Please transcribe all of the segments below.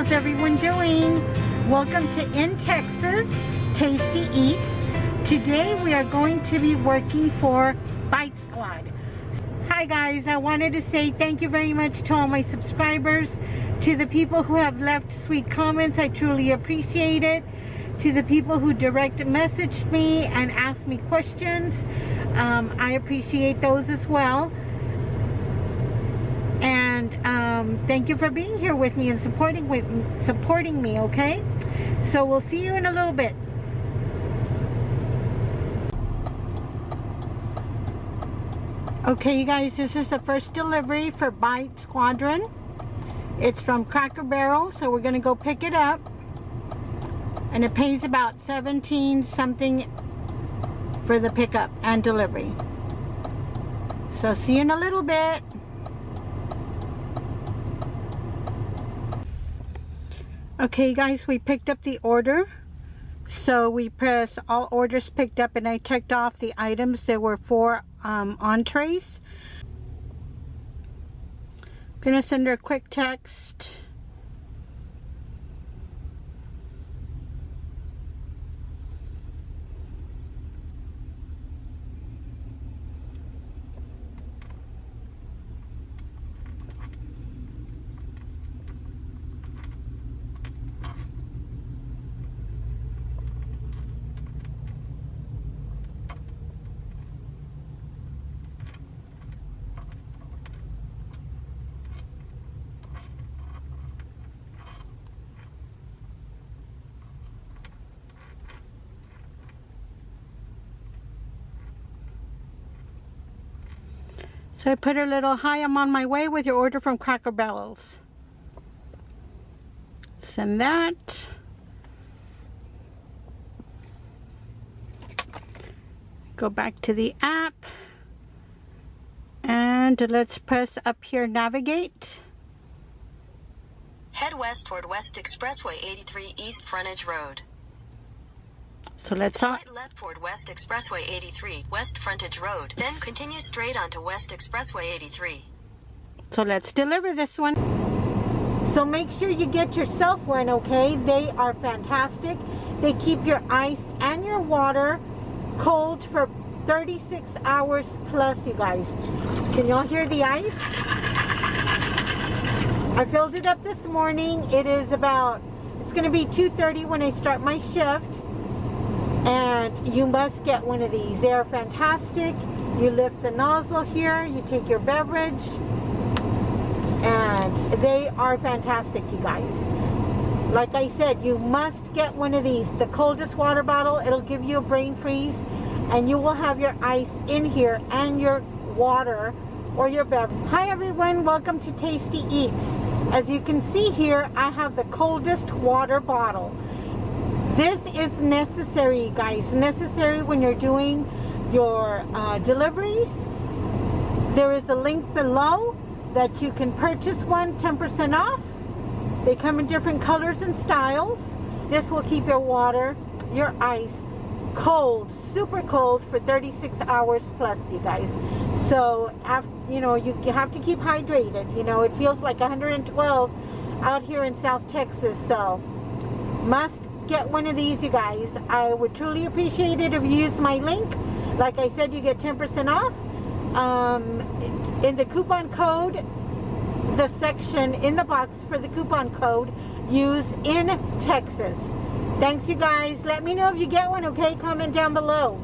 How's everyone doing? Welcome to In Texas, Tasty Eats. Today we are going to be working for Bite Squad. Hi guys, I wanted to say thank you very much to all my subscribers, to the people who have left sweet comments. I truly appreciate it. To the people who direct messaged me and asked me questions, I appreciate those as well. And thank you for being here with me and supporting me, okay? So we'll see you in a little bit. Okay, you guys, this is the first delivery for Bite Squadron. It's from Cracker Barrel, so we're gonna go pick it up. And it pays about $17 something for the pickup and delivery. So see you in a little bit. Okay guys, we picked up the order. So we press all orders picked up, and I checked off the items. There were 4 entrees. I'm gonna send her a quick text. So I put a little, "Hi, I'm on my way with your order from Cracker Barrels." Send that. Go back to the app. And let's press up here, navigate. Head west toward West Expressway 83 East Frontage Road. So let's Slide left toward West Expressway 83 West Frontage Road. Then continue straight onto West Expressway 83. So let's deliver this one. So make sure you get yourself one, okay? They are fantastic. They keep your ice and your water cold for 36 hours plus, you guys. Can y'all hear the ice? I filled it up this morning. It's going to be 2:30 when I start my shift. And you must get one of these. They are fantastic. You lift the nozzle here, you take your beverage, and they are fantastic, you guys. Like I said, you must get one of these. The coldest water bottle, it'll give you a brain freeze, and you will have your ice in here and your water or your beverage. Hi everyone, welcome to Tasty Eats. As you can see here, I have the coldest water bottle. This is necessary, guys. Necessary when you're doing your deliveries. There is a link below that you can purchase one, 10% off. They come in different colors and styles. This will keep your water, your ice, cold, super cold for 36 hours plus, you guys. So, you have to keep hydrated. It feels like 112 out here in South Texas. So, must get one of these, you guys. I would truly appreciate it if you use my link. Like I said, you get 10% off. In the coupon code, the section in the box for the coupon code, use In Texas. Thanks, you guys. Let me know if you get one, okay? Comment down below.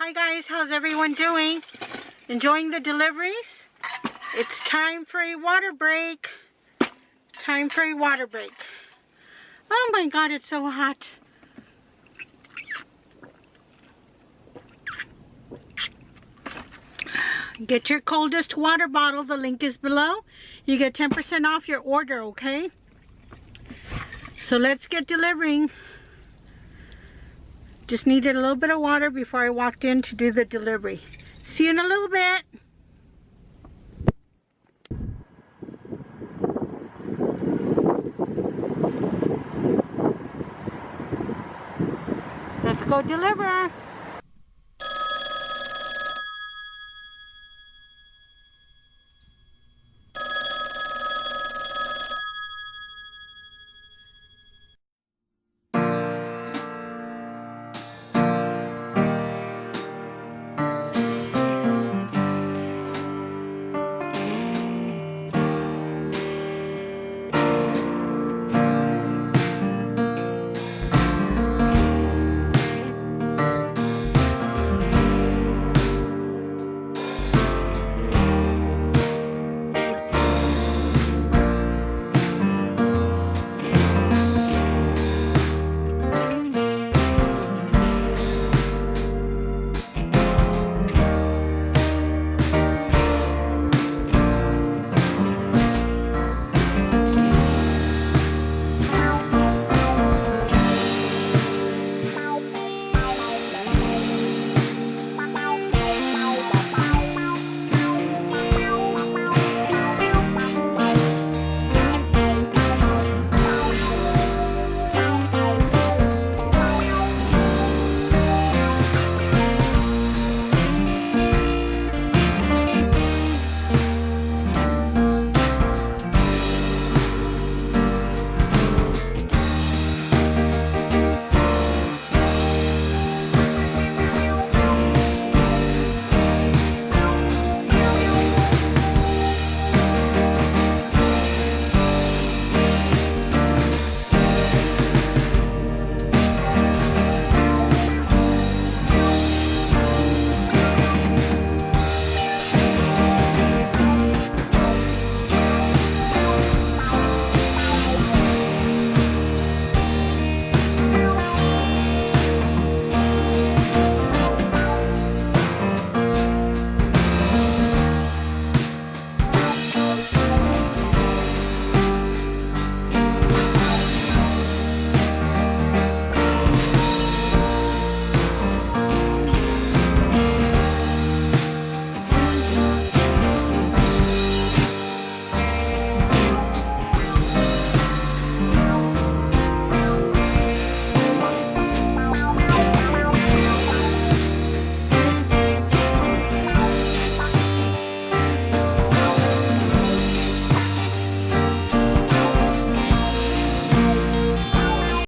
Hi guys, how's everyone doing? Enjoying the deliveries? It's time for a water break. Time for a water break. Oh my God, it's so hot. Get your coldest water bottle. The link is below. You get 10% off your order, okay? So let's get delivering. Just needed a little bit of water before I walked in to do the delivery. See you in a little bit. Let's go deliver.